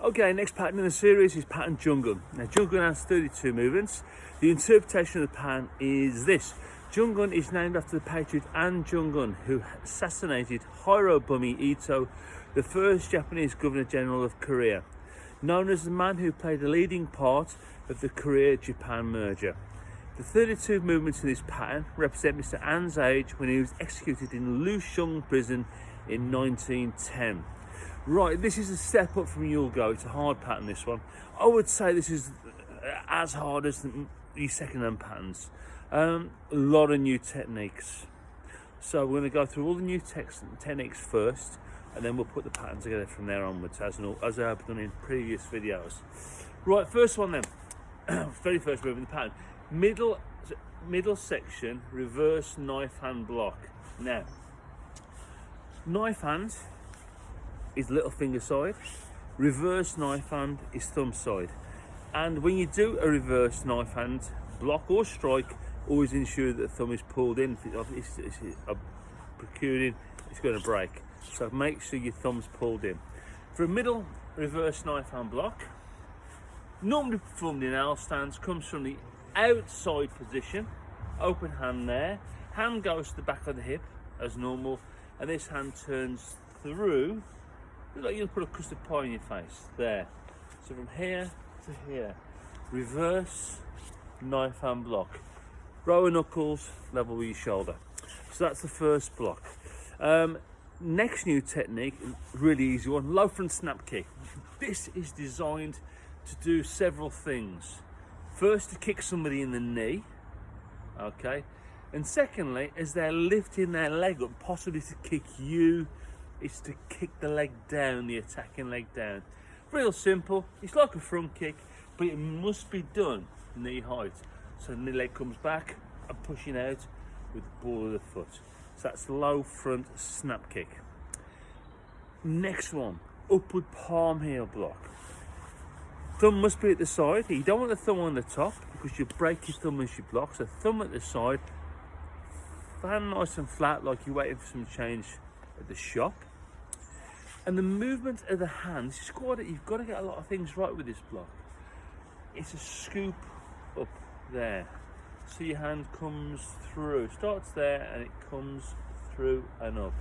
Okay, next pattern in the series is pattern Joong. Now Joong has 32 movements. The interpretation of the pattern is this. Joong is named after the patriot An Joong, who assassinated Hirobumi Ito, the first Japanese Governor-General of Korea, known as the man who played a leading part of the Korea-Japan merger. The 32 movements in this pattern represent Mr. An's age when he was executed in Lusheng prison in 1910. Right, this is a step up from You'll Go. It's a hard pattern, this one. I would say this is as hard as the second-hand patterns. A lot of new techniques. So we're going to go through all the new techniques first, and then we'll put the pattern together from there onwards, as I have done in previous videos. Right, first one then. Very first move in the pattern. Middle section, reverse knife hand block. Now, knife hand is little finger side, reverse knife hand is thumb side. And when you do a reverse knife hand block or strike, always ensure that the thumb is pulled in. If it's protruding, it's going to break. So make sure your thumb's pulled in. For a middle reverse knife hand block, normally performed in L stance, comes from the outside position, open hand there, hand goes to the back of the hip as normal, and this hand turns through. Looks like you'll put a custard pie in your face, there. So from here to here, reverse knife hand block. Row of knuckles, level with your shoulder. So that's the first block. Next new technique, really easy one, low front snap kick. This is designed to do several things. First, to kick somebody in the knee, okay? And secondly, as they're lifting their leg up, possibly to kick you, is to kick the leg down, the attacking leg down. Real simple. It's like a front kick, but it must be done knee height. So the leg comes back and pushing out with the ball of the foot. So that's low front snap kick. Next one, upward palm heel block. Thumb must be at the side. You don't want the thumb on the top because you break your thumb as you block. So thumb at the side, fan nice and flat like you're waiting for some change at the shop. And the movement of the hand, you've got to get a lot of things right with this block. It's a scoop up there. So your hand comes through, starts there and it comes through and up.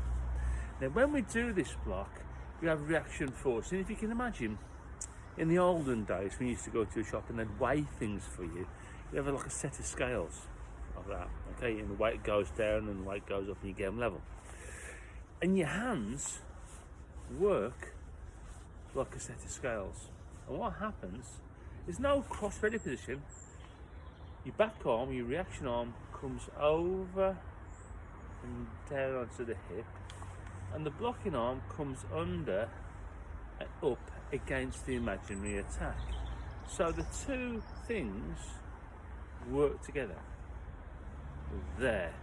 Now when we do this block, we have reaction force. And if you can imagine, in the olden days when you used to go to a shop and they'd weigh things for you, you have like a set of scales of that, okay? And the weight goes down and the weight goes up and you get them level. And your hands work like a set of scales. And what happens is no cross-ready position. Your back arm, your reaction arm, comes over and down onto the hip, and the blocking arm comes under and up against the imaginary attack. So the two things work together. There.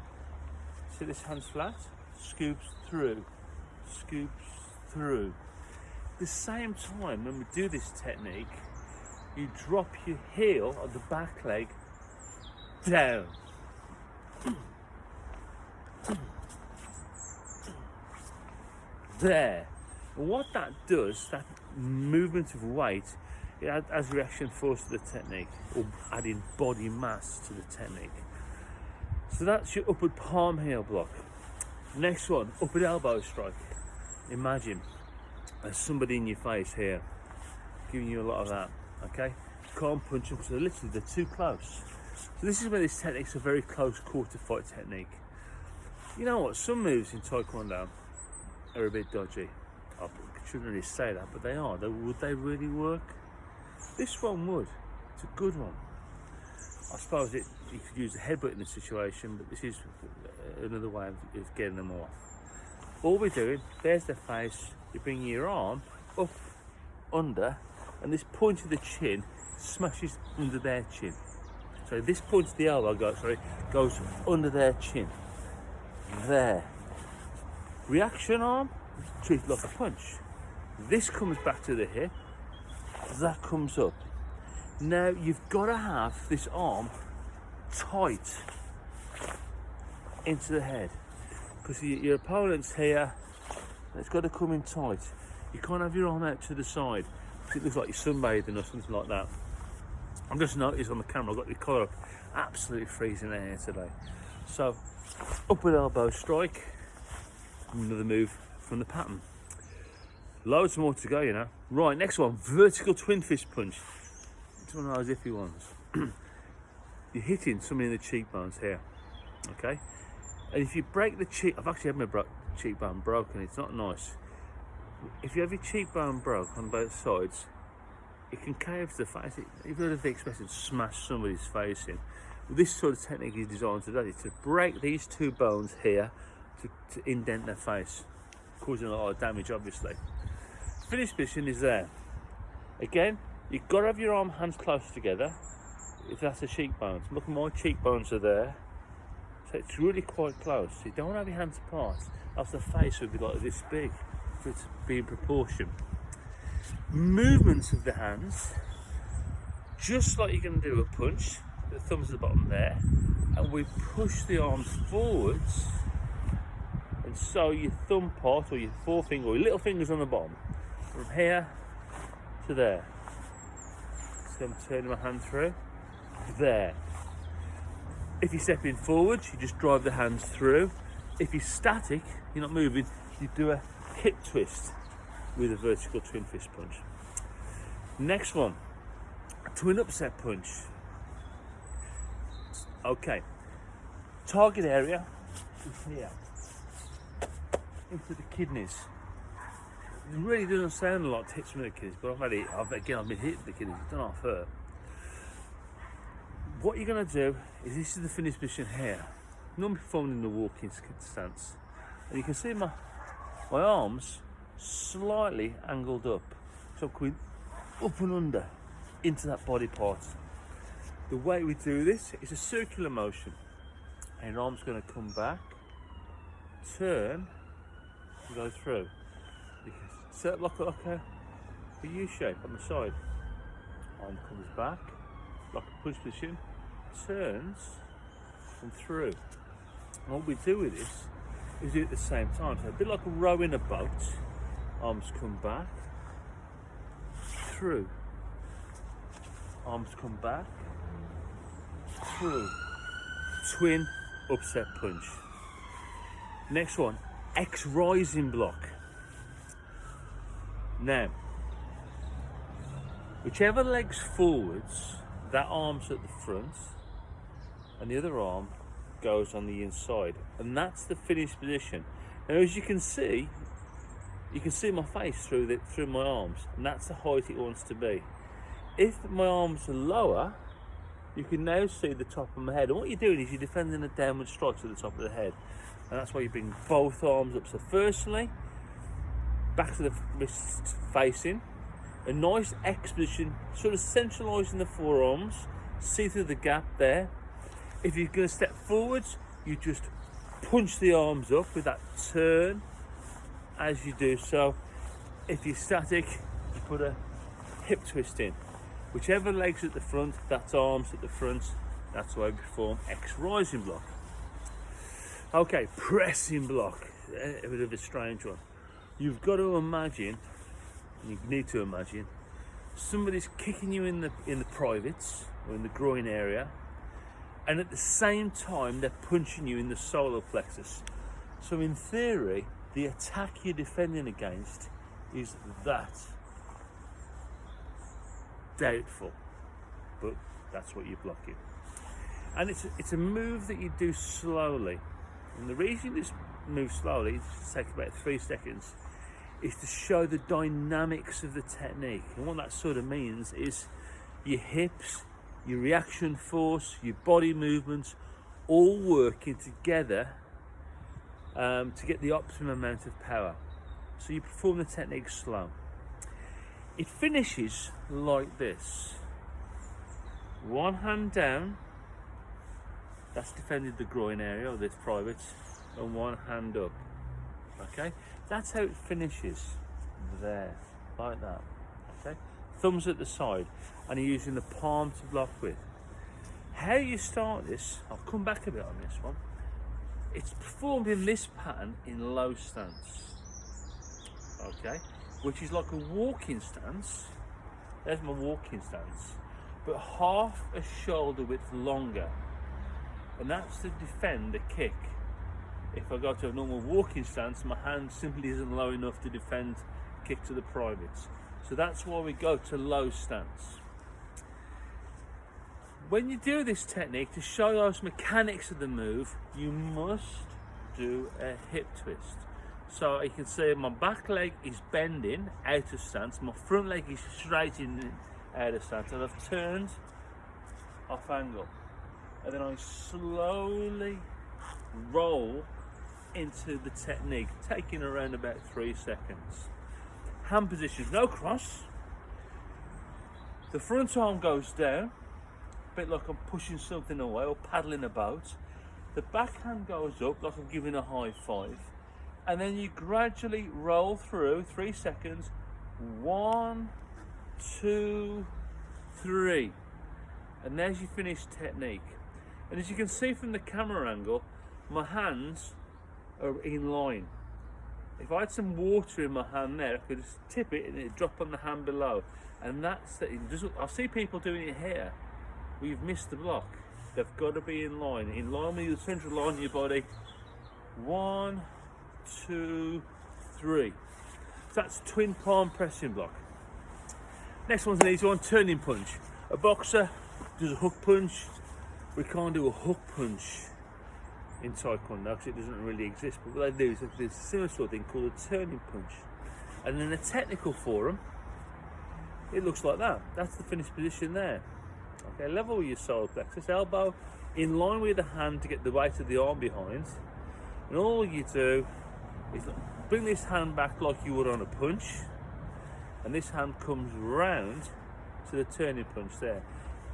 See this hand's flat? Scoops through, scoops through. At the same time, when we do this technique, you drop your heel of the back leg down. There. And what that does, that movement of weight, it adds reaction force to the technique, or adding body mass to the technique. So that's your upward palm heel block. Next one, upward elbow strike. Imagine there's somebody in your face here, giving you a lot of that, okay? You can't punch them because they're too close. So this is where this technique's a very close quarter fight technique. You know what, some moves in Taekwondo are a bit dodgy. I shouldn't really say that, but they are. Would they really work? This one would. It's a good one. I suppose you could use a headbutt in this situation, but this is another way of getting them off. All we're doing, there's the face, you bring your arm up, under, and this point of the chin smashes under their chin. So this point of the elbow goes under their chin. There. Reaction arm, treat like a punch. This comes back to the hip, that comes up. Now you've got to have this arm tight into the head, because your opponent's here, and it's got to come in tight. You can't have your arm out to the side. It looks like you're sunbathing or something like that. I've just noticed on the camera I've got the collar up, absolutely freezing out here today. So upward elbow strike, another move from the pattern. Loads more to go, you know. Right, next one, vertical twin fist punch. It's one of those iffy ones. You're hitting something in the cheekbones here, okay? And if you break the cheek, I've actually had my cheekbone broken, it's not nice. If you have your cheekbone broke on both sides, it can cave to the face. You've heard of the expression, smash somebody's face in. Well, this sort of technique is designed to do it, to break these two bones here, to indent their face, causing a lot of damage, obviously. Finish position is there. Again, you've got to have your hands close together, if that's the cheekbones. Look, my cheekbones are there, so it's really quite close. You don't want to have your hands apart, else the face would be like this big, for it to be in proportion. Movements of the hands, just like you're going to do a punch, the thumbs at the bottom there, and we push the arms forwards, and so your thumb part, or your forefinger, or your little fingers on the bottom, from here to there. So I'm turning my hand through, there. If you're stepping forwards, you just drive the hands through. If you're static, you're not moving, you do a hip twist with a vertical twin fist punch. Next one, twin upset punch. Okay, target area is here, into the kidneys. It really doesn't sound a lot to hit some of the kidneys, but I've been hitting the kidneys, it's done off hurt. What you're going to do is, this is the finish position here, normally performed in the walking stance, and you can see my arms slightly angled up, so I'm going up and under into that body part. The way we do this is a circular motion, and your arm's going to come back, turn, and go through. You can set it like a U shape on the side. Arm comes back, like a push position, turns, and through. And what we do with this is do it at the same time. So a bit like a row in a boat. Arms come back, through. Arms come back, through. Twin upset punch. Next one, X rising block. Now, whichever leg's forwards, that arm's at the front, and the other arm goes on the inside, and that's the finish position. Now, as you can see my face through my arms, and that's the height it wants to be. If my arms are lower, you can now see the top of my head, and what you're doing is you're defending a downward strike to the top of the head, and that's why you bring both arms up. So firstly, back to the wrist facing, a nice X position, sort of centralising the forearms, see through the gap there. If you're going to step forwards, you just punch the arms up with that turn as you do so. If you're static, you put a hip twist in. Whichever leg's at the front, that's arms at the front. That's why we perform X rising block. Okay, pressing block, a bit of a strange one. You've got to imagine, you need to imagine, somebody's kicking you in the privates or in the groin area, and at the same time they're punching you in the solar plexus. So in theory, the attack you're defending against is that. Doubtful, but that's what you're blocking. And it's a move that you do slowly. And the reason you just move slowly, it takes about 3 seconds, is to show the dynamics of the technique. And what that sort of means is your hips, your reaction force, your body movements, all working together to get the optimum amount of power. So you perform the technique slow. It finishes like this. One hand down, that's defended the groin area, or this private, and one hand up. Okay? That's how it finishes. There, like that. Okay? Thumbs at the side, and you're using the palm to block with. How you start this, I'll come back a bit on this one. It's performed in this pattern in low stance. Okay? Which is like a walking stance, there's my walking stance, but half a shoulder width longer. And that's to defend the kick. If I go to a normal walking stance, my hand simply isn't low enough to defend kick to the privates. So that's why we go to low stance. When you do this technique, to show those mechanics of the move, you must do a hip twist. So you can see my back leg is bending out of stance, my front leg is straightening out of stance, and I've turned off angle. And then I slowly roll into the technique, taking around about 3 seconds. Hand positions, no cross. The front arm goes down, a bit like I'm pushing something away or paddling a boat. The back hand goes up like I'm giving a high five. And then you gradually roll through 3 seconds. 1, 2, 3. And there's your finished technique. And as you can see from the camera angle, my hands are in line. If I had some water in my hand there, I could just tip it and it'd drop on the hand below. And that's it. I see people doing it here. We've missed the block. They've got to be in line with the central line of your body. 1, 2, 3. So that's twin palm pressing block. Next one's an easy one, turning punch. A boxer does a hook punch. We can't do a hook punch in Taekwondo because it doesn't really exist, but what they do is there's a similar sort of thing called a turning punch. And in a technical forum, it looks like that. That's the finished position there. Okay, level with your solar plexus, elbow in line with the hand to get the weight of the arm behind. And all you do is bring this hand back like you would on a punch, and this hand comes round to the turning punch there.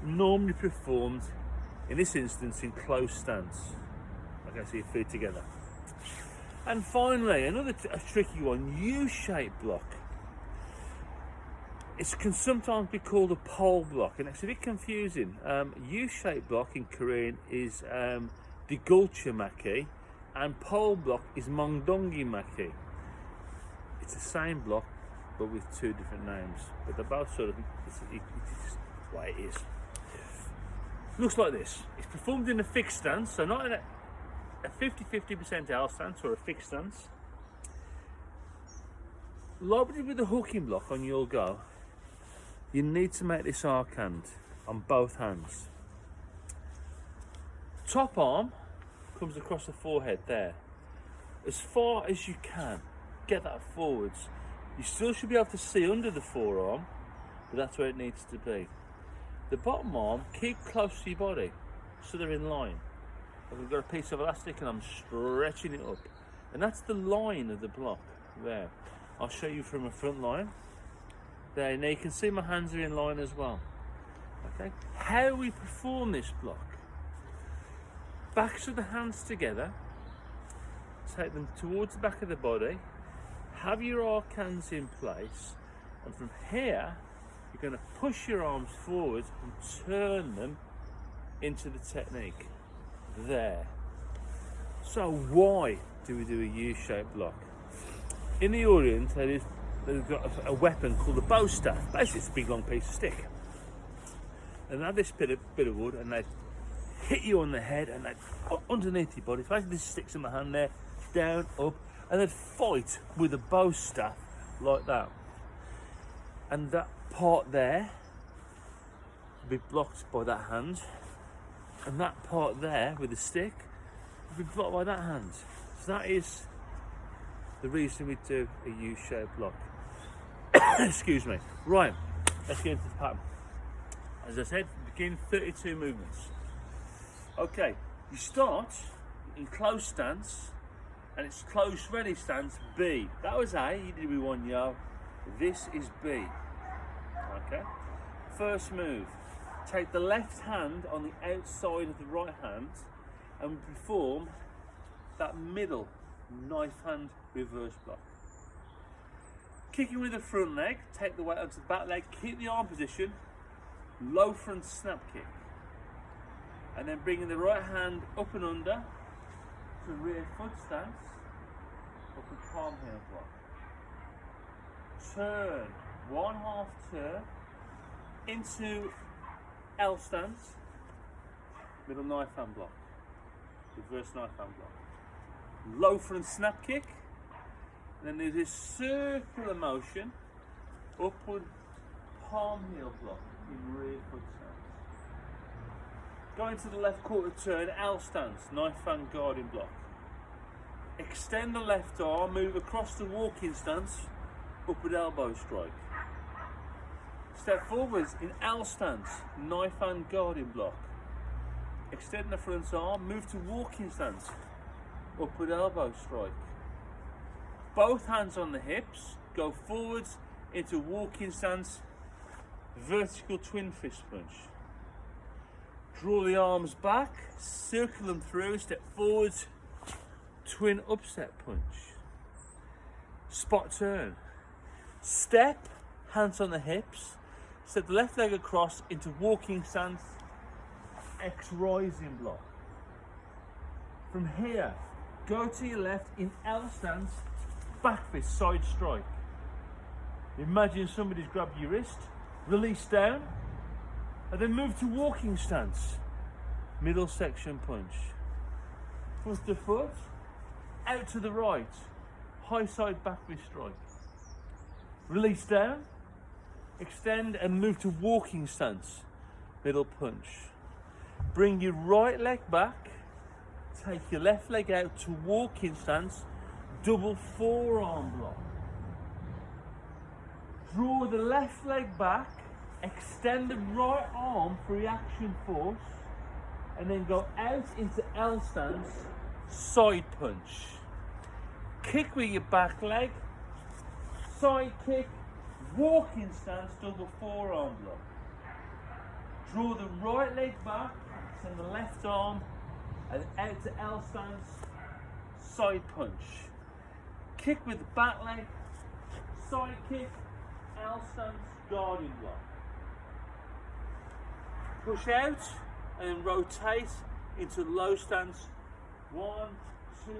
Normally performed, in this instance, in close stance. Okay, so your feet together. And finally, another a tricky one, U-shaped block. It can sometimes be called a pole block, and it's a bit confusing. U-shaped block in Korean is Digulcha Maki, and pole block is Mongdongi Maki. It's the same block, but with 2 different names. But they're both sort of, it's the way it is. Looks like this. It's performed in a fixed stance, so not in a 50-50% L stance or a fixed stance. Lobbed with the hooking block on your go, you need to make this arc hand on both hands. Top arm comes across the forehead there. As far as you can, get that forwards. You still should be able to see under the forearm, but that's where it needs to be. The bottom arm, keep close to your body, so they're in line. I've got a piece of elastic and I'm stretching it up. And that's the line of the block there. I'll show you from a front line. There, now you can see my hands are in line as well. Okay, how we perform this block. Backs of the hands together, take them towards the back of the body, have your arc hands in place, and from here, you're going to push your arms forward and turn them into the technique. There. So why do we do a U-shaped block? In the Orient, they've got a weapon called a bow staff. Basically, it's a big long piece of stick. And they have this bit of wood, and they hit you on the head, and they underneath your body. So basically, this sticks in my hand there, down, up, and they'd fight with a bow staff like that. And that part there would be blocked by that hand, and that part there with the stick would be blocked by that hand. So that is the reason we do a U-shaped block. Excuse me. Right, let's get into the pattern. As I said, begin 32 movements. Okay, you start in close stance, and it's close ready stance B. That was A, you did with 1 yo. This is B. Okay, first move. Take the left hand on the outside of the right hand and perform that middle knife hand reverse block. Kicking with the front leg, take the weight onto the back leg, keep the arm position, low front snap kick. And then bringing the right hand up and under to rear foot stance, up and palm heel block. Turn, 1/2 turn, into L stance, middle knife hand block, reverse knife hand block, low front snap kick, and then there's this circular motion, upward palm heel block in rear foot stance. Going to the left quarter turn, L stance, knife hand guarding block. Extend the left arm, move across the walking stance, upward elbow strike. Step forwards in L stance, knife hand guarding block. Extend the front arm, move to walking stance, upward elbow strike. Both hands on the hips, go forwards into walking stance, vertical twin fist punch. Draw the arms back, circle them through, step forwards, twin upset punch. Spot turn. Step, hands on the hips, step the left leg across into walking stance, X rising block. From here, go to your left in L stance, back fist, side strike. Imagine somebody's grabbed your wrist, release down, and then move to walking stance, middle section punch. Foot to foot, out to the right, high side back fist strike. Release down, extend and move to walking stance, middle punch. Bring your right leg back, take your left leg out to walking stance, double forearm block. Draw the left leg back, extend the right arm for reaction force, and then go out into L stance, side punch. Kick with your back leg, side kick, walking stance, double forearm block. Draw the right leg back, extend the left arm, and out to L stance, side punch. Kick with the back leg, side kick, L stance, guarding block. Push out and then rotate into low stance. 1, 2,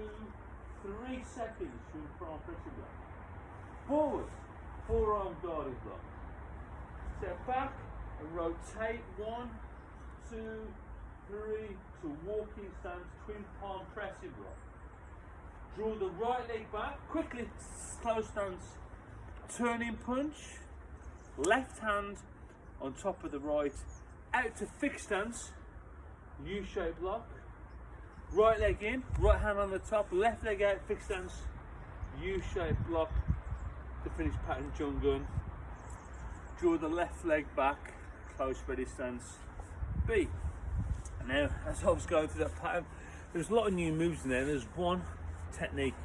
3 seconds to front pressing block. Forward, forearm guarding block. Step back and rotate. 1, 2, 3 to walking stance, twin palm pressing block. Draw the right leg back, quickly close stance, turning punch, left hand on top of the right, out to fixed stance, U-shaped block, right leg in, right hand on the top, left leg out, fixed stance, U-shaped block to finish pattern Joong. Draw the left leg back, close ready stance, B. Now, as I was going through that pattern, there's a lot of new moves in there. There's one technique,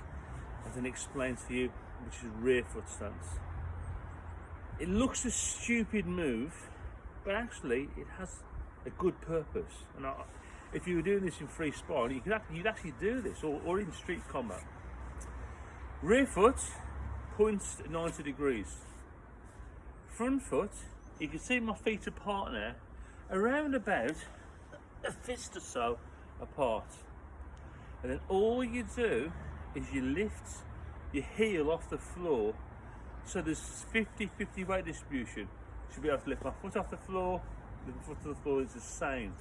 as I explained to you, which is rear foot stance. It looks a stupid move, but actually it has a good purpose. And if you were doing this in free sparring, you'd actually do this, or in street combat. Rear foot points at 90 degrees. Front foot, you can see my feet apart now, around about a fist or so apart. And then all you do is you lift your heel off the floor, so there's 50-50 weight distribution. You should be able to lift my foot off the floor, the foot to the floor is the same.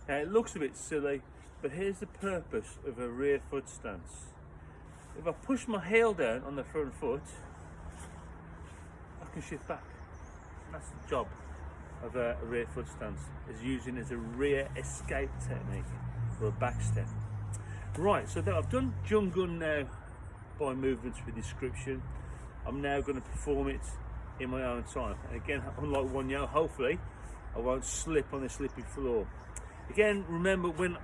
Now it looks a bit silly, but here's the purpose of a rear foot stance. If I push my heel down on the front foot, I can shift back. That's the job of a rear foot stance, is using as a rear escape technique or a back step. Right, so that I've done Joong now by movements with description. I'm now going to perform it in my own time. And again, unlike Wonyo, hopefully I won't slip on the slippy floor. Again, remember when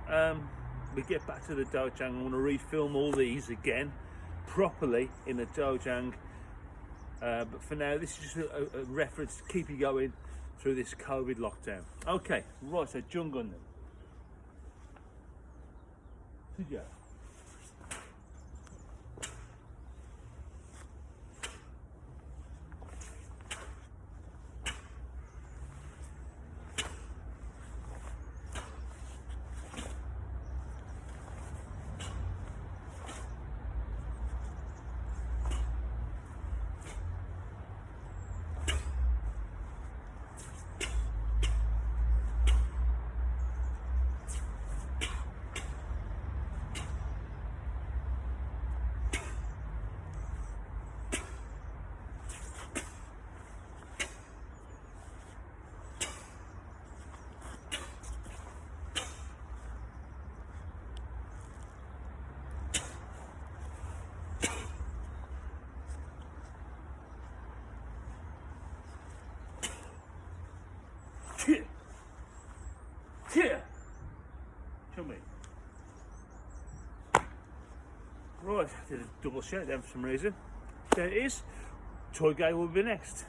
we get back to the dojang, I want to refilm all these again properly in the dojang. But for now, this is just a reference to keep you going through this COVID lockdown. Okay, right, so Joong then. Sujia. Chummy. Right, I did a double shake then for some reason. There it is. Toy guy will be next.